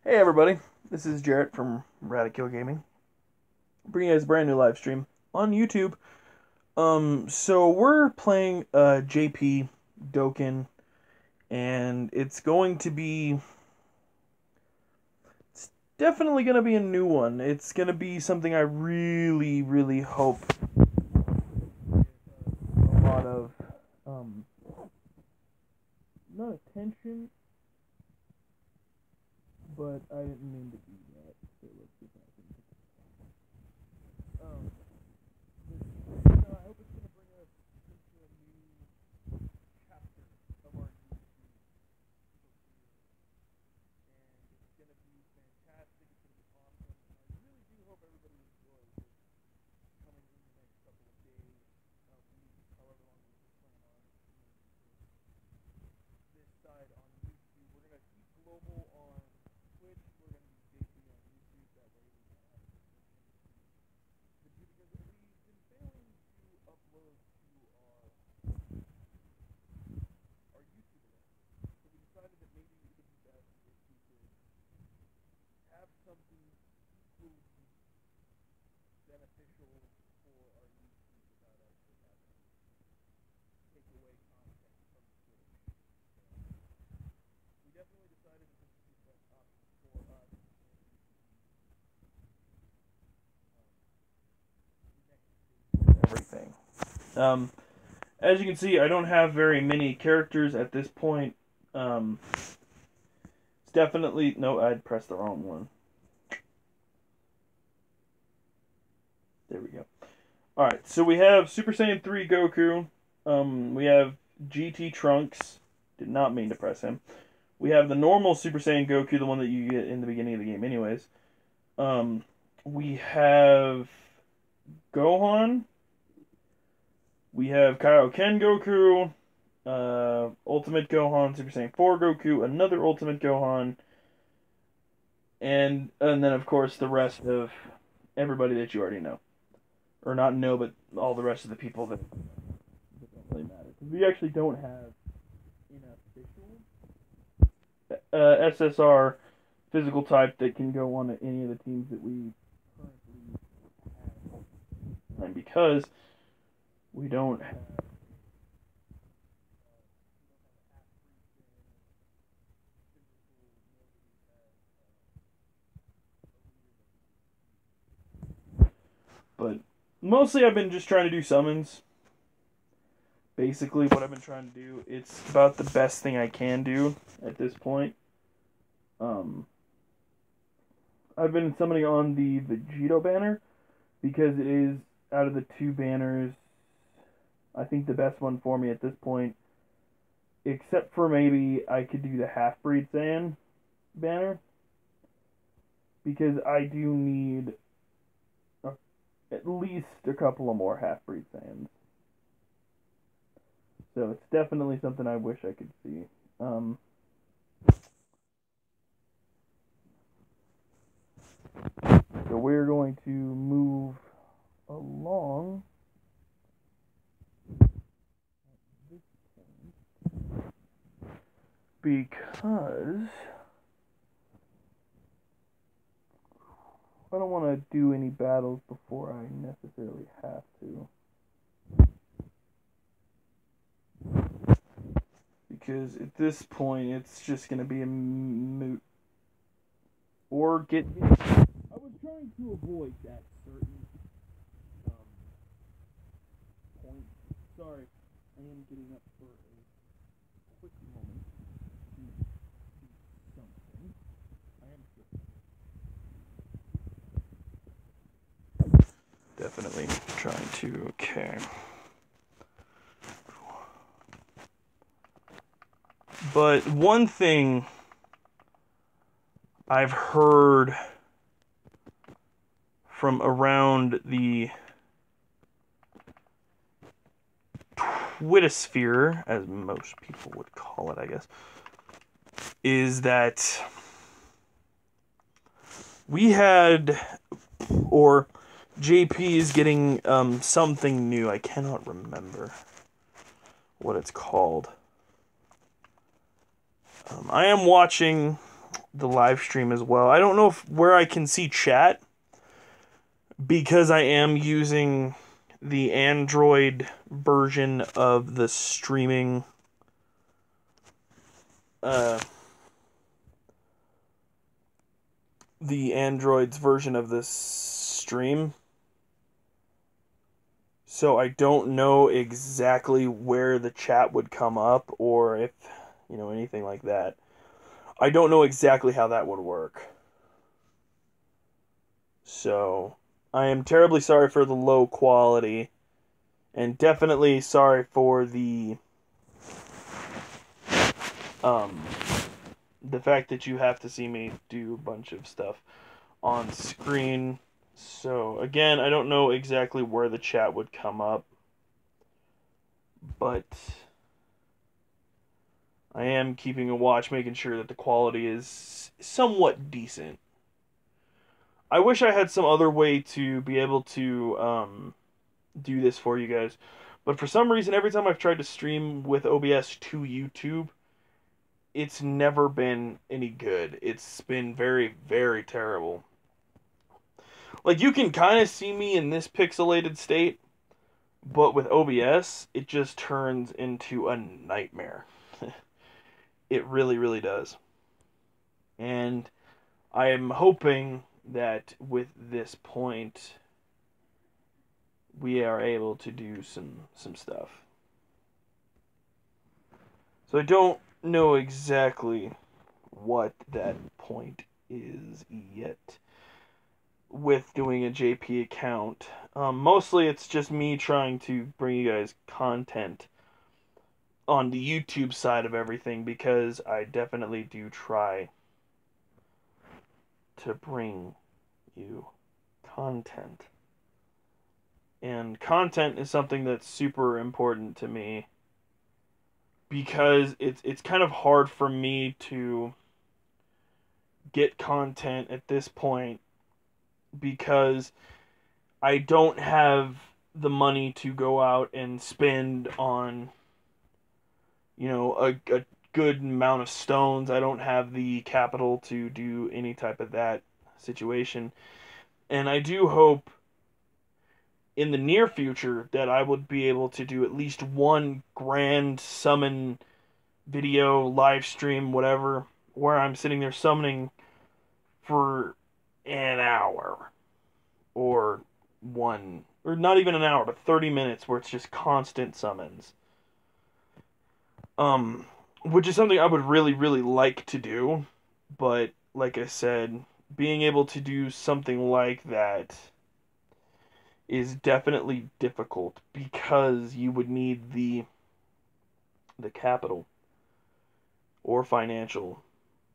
Hey everybody, this is Jarrett from Radical Gaming, bringing you guys a brand new live stream on YouTube. So we're playing JP Dokkan, and it's definitely gonna be a new one. It's gonna be something I really, really hope a lot of not attention, but I didn't mean to do that. So let's get back into it. I hope it's gonna bring us into a new chapter of our YouTube and it's gonna be fantastic. It's gonna be awesome. And I really do hope everybody enjoys it coming in the next couple of days, weeks, however long we plan on this side on YouTube. We're gonna keep global on Twitch. We're gonna be JP on YouTube. That way we don't have to because we've been failing to upload to our YouTube account. So we decided that maybe it would be best if we could have something equally beneficial for our YouTube without actually having to take away content from Twitch. So we definitely decided that this would be the best option for us and everything. As you can see, I don't have very many characters at this point. It's definitely... No, I'd pressed the wrong one. There we go. Alright, so we have Super Saiyan 3 Goku. We have GT Trunks. Did not mean to press him. We have the normal Super Saiyan Goku, the one that you get in the beginning of the game anyways. We have Gohan. We have Kaioken Goku. Ultimate Gohan, Super Saiyan 4 Goku, another Ultimate Gohan. And then, of course, the rest of everybody that you already know. Or not know, but all the rest of the people that don't really matter. Because we actually don't have an official SSR physical type that can go on to any of the teams that we currently have. And because we don't have but mostly I've been just trying to do summons. Basically what I've been trying to do. It's about the best thing I can do at this point. I've been summoning on the Vegito banner because it is, out of the two banners, I think the best one for me at this point. Except for maybe I could do the Half-Breed Saiyan banner. Because I do need at least a couple of more Half-Breed Saiyans. So it's definitely something I wish I could see. So we're going to move along at this point because I don't want to do any battles before I necessarily have to. Because at this point, it's just going to be a moot. Or get hit. I was trying to avoid that certain point. Sorry, I am getting up for a quick moment to do something. I am definitely trying to. Okay. But one thing I've heard from around the Twittosphere, as most people would call it, I guess, is that we had, or JP is getting something new. I cannot remember what it's called. I am watching the live stream as well. I don't know where I can see chat because I am using the Android version of the streaming the Android's version of this stream. So I don't know exactly where the chat would come up or if, anything like that. I don't know exactly how that would work. So I am terribly sorry for the low quality and definitely sorry for the fact that you have to see me do a bunch of stuff on screen. So again, I don't know exactly where the chat would come up, but I am keeping a watch, making sure that the quality is somewhat decent. I wish I had some other way to be able to do this for you guys, but for some reason, every time I've tried to stream with OBS to YouTube, it's never been any good. It's been very, very terrible. Like, you can kind of see me in this pixelated state, but with OBS, it just turns into a nightmare. It really, really does. And I am hoping that with this point, we are able to do some stuff. So I don't know exactly what that point is yet with doing a JP account. Mostly it's just me trying to bring you guys content on the YouTube side of everything, because I definitely do try to bring you content. And content is something that's super important to me, because it's kind of hard for me to get content at this point, because I don't have the money to go out and spend on, a good amount of stones. I don't have the capital to do any type of that situation. And I do hope in the near future that I would be able to do at least one grand summon video, live stream, whatever, where I'm sitting there summoning for an hour, or not even an hour, but 30 minutes, where it's just constant summons. Which is something I would really, really like to do, but like I said, being able to do something like that is definitely difficult, because you would need the capital or financial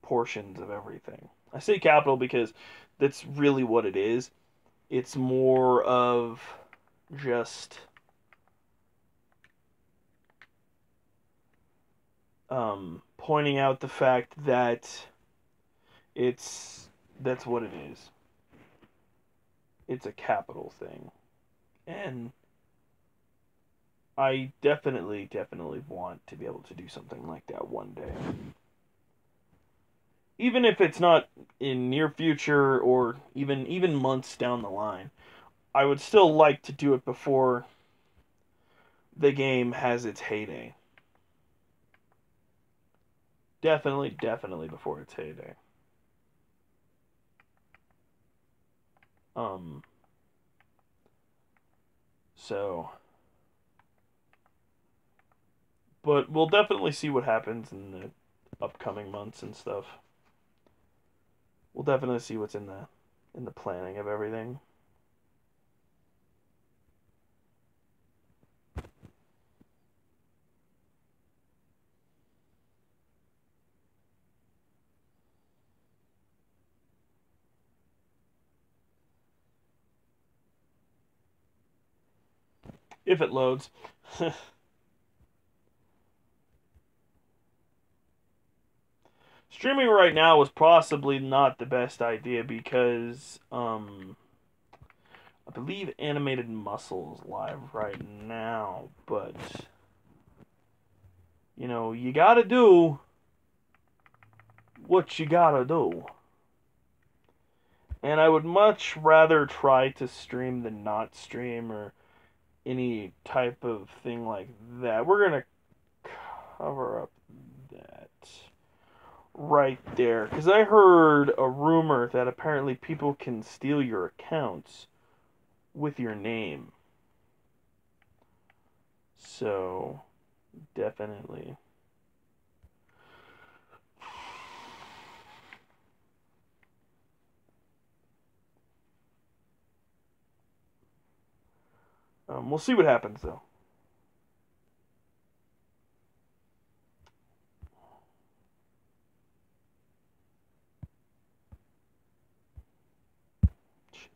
portions of everything. I say capital because that's really what it is. It's more of just pointing out the fact that that's what it is. It's a capital thing. And I definitely want to be able to do something like that one day. Even if it's not in near future, or even months down the line, I would still like to do it before the game has its heyday. Definitely before its heyday. So, but we'll definitely see what happens in the upcoming months and stuff. We'll definitely see what's in the planning of everything. If it loads. Streaming right now was possibly not the best idea, because I believe Animated Muscle is live right now, but you gotta do what you gotta do. And I would much rather try to stream than not stream or any type of thing like that. We're gonna cover up that right there. Because I heard a rumor that apparently people can steal your accounts with your name. So, definitely. We'll see what happens, though. Shit.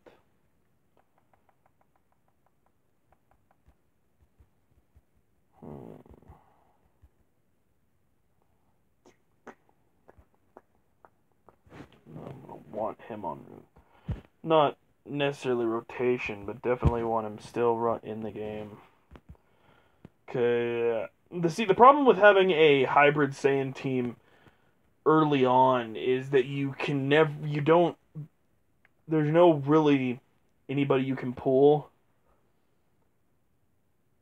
I'm gonna want him on, not necessarily rotation, but definitely want him still in the game. The problem with having a hybrid Saiyan team early on is that there's no really anybody you can pull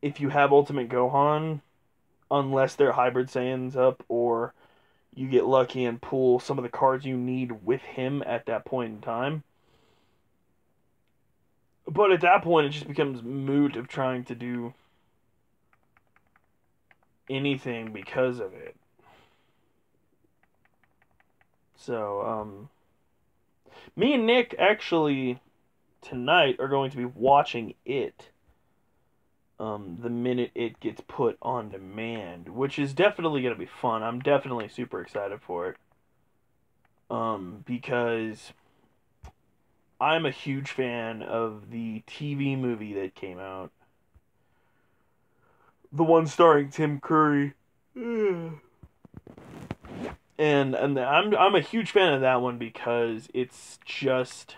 if you have Ultimate Gohan, unless they're hybrid Saiyans up, or you get lucky and pull some of the cards you need with him at that point in time. But at that point, it just becomes moot of trying to do anything because of it. So, me and Nick actually tonight are going to be watching it. The minute it gets put on demand, which is definitely going to be fun. I'm definitely super excited for it. Because I'm a huge fan of the TV movie that came out. The one starring Tim Curry. And I'm a huge fan of that one because it's just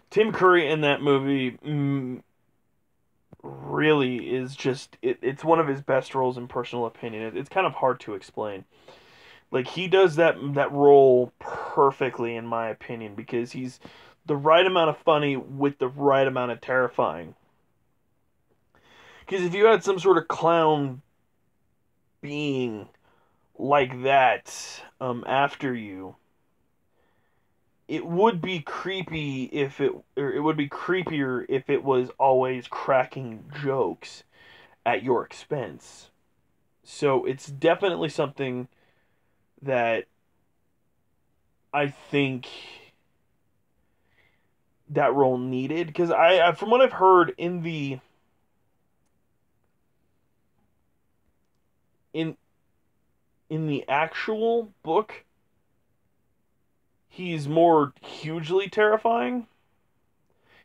Tim Curry in that movie really is just it's one of his best roles in personal opinion. It's kind of hard to explain. Like, he does that role perfectly in my opinion, because he's the right amount of funny with the right amount of terrifying. Because if you had some sort of clown being like that after you, it would be creepy it would be creepier if it was always cracking jokes at your expense. So it's definitely something that I think that role needed, because I from what I've heard in the in the actual book, he's more hugely terrifying.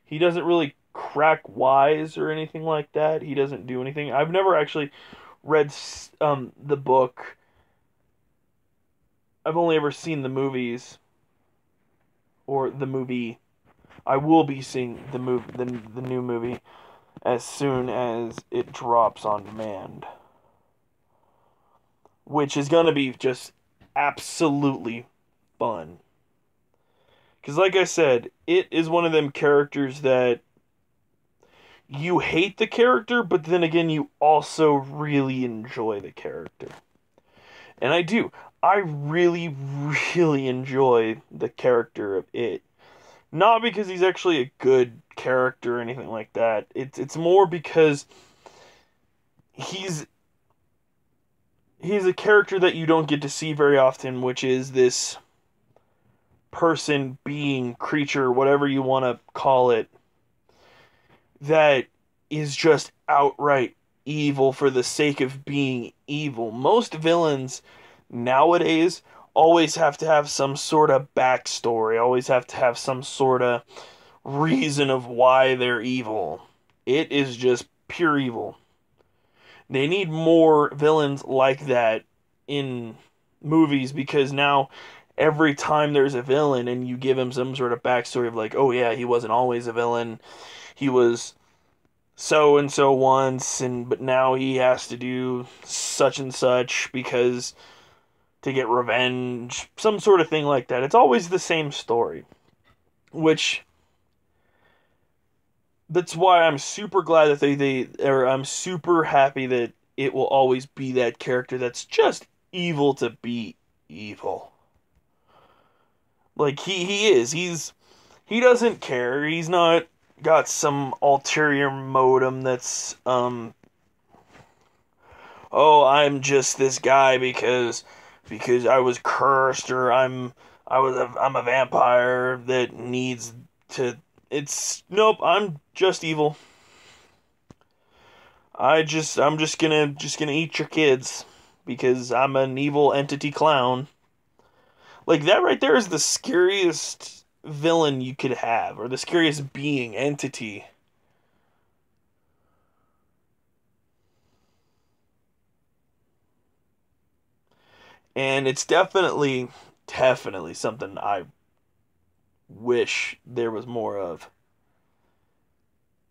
He doesn't really crack wise or anything like that. He doesn't do anything. I've never actually read the book. I've only ever seen the movies, or the movie. I will be seeing the new movie as soon as it drops on demand, which is gonna be just absolutely fun. Because, like I said, it is one of them characters that you hate the character, but then again, you also really enjoy the character. And I do. I really, really enjoy the character of it. Not because he's actually a good character or anything like that. It's more because he's a character that you don't get to see very often, which is this person, being, creature, whatever you want to call it, that is just outright evil for the sake of being evil. Most villains nowadays always have to have some sort of backstory, always have to have some sort of reason of why they're evil. It is just pure evil. They need more villains like that in movies, because now every time there's a villain and you give him some sort of backstory of like, oh yeah, he wasn't always a villain. He was so and so once, but now he has to do such and such because to get revenge, some sort of thing like that. It's always the same story, which that's why I'm super glad that I'm super happy that it will always be that character that's just evil to be evil. Like he doesn't care. He's not got some ulterior modem that's oh, I'm just this guy because I was cursed, or I'm a vampire that needs to. It's nope. I'm just evil. I'm just gonna eat your kids because I'm an evil entity clown. Like that right there is the scariest villain you could have, or the scariest being entity. And it's definitely something I wish there was more of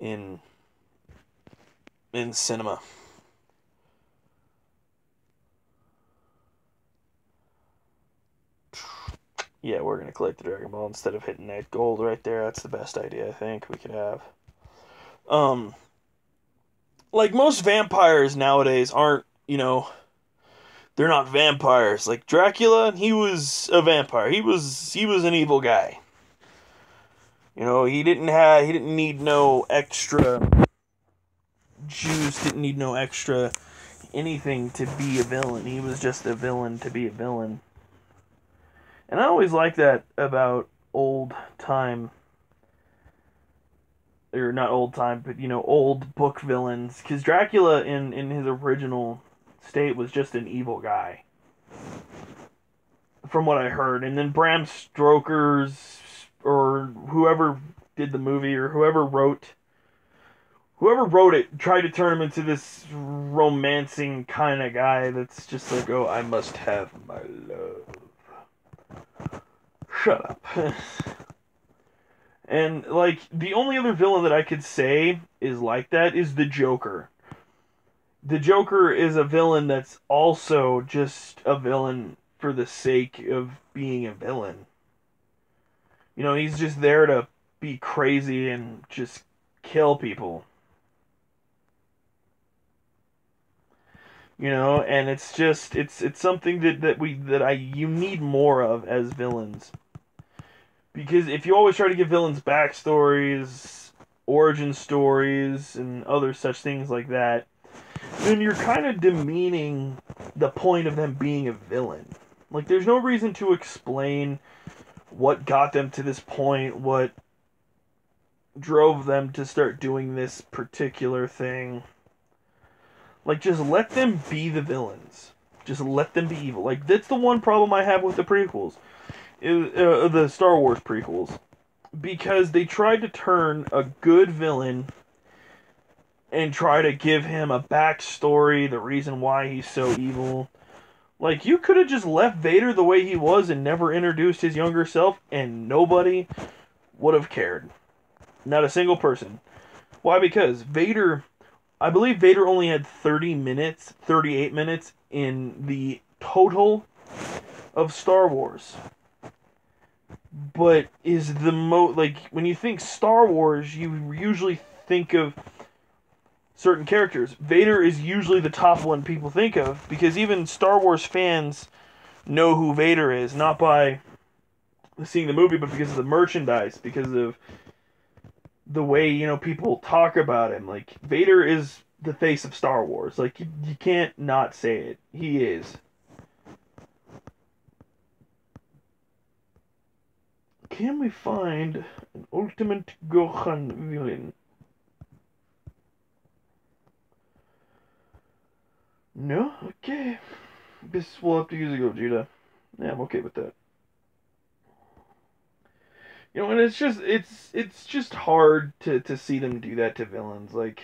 in cinema. Yeah, we're gonna collect the Dragon Ball instead of hitting that gold right there. That's the best idea I think we could have. Um, like most vampires nowadays aren't, they're not vampires. Like Dracula, he was a vampire. He was an evil guy. He didn't need no extra juice, didn't need no extra anything to be a villain. He was just a villain to be a villain. And I always like that about old time, or not old time, but old book villains. Because Dracula in his original state was just an evil guy, from what I heard. And then Bram Stoker's, or whoever did the movie, or whoever wrote it, tried to turn him into this romancing kind of guy that's just like, oh, I must have my love. Shut up. And, like, the only other villain that I could say is like that is the Joker. The Joker is a villain that's also just a villain for the sake of being a villain. He's just there to be crazy and just kill people. And it's just it's something that you need more of as villains. Because if you always try to give villains backstories, origin stories, and other such things like that, then you're kind of demeaning the point of them being a villain. Like, there's no reason to explain what got them to this point, what drove them to start doing this particular thing. Like, just let them be the villains. Just let them be evil. Like, that's the one problem I have with the prequels. The Star Wars prequels. Because they tried to turn a good villain and try to give him a backstory, the reason why he's so evil. Like, you could have just left Vader the way he was and never introduced his younger self, and nobody would have cared. Not a single person. Why? Because I believe Vader only had 38 minutes in the total of Star Wars. But is when you think Star Wars, you usually think of certain characters. Vader is usually the top one people think of, because even Star Wars fans know who Vader is, not by seeing the movie, but because of the merchandise, because of the way, people talk about him. Like, Vader is the face of Star Wars. Like, you can't not say it. He is. Can we find an ultimate Gohan villain? No? Okay. Guess we'll have to use a Gogeta. Yeah, I'm okay with that. And it's just hard to see them do that to villains. Like,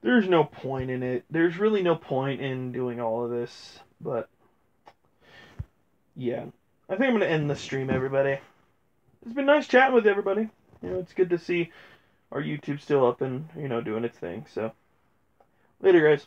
there's no point in it. There's really no point in doing all of this. But, yeah. I think I'm going to end the stream, everybody. It's been nice chatting with everybody. It's good to see our YouTube still up and, doing its thing. So, later, guys.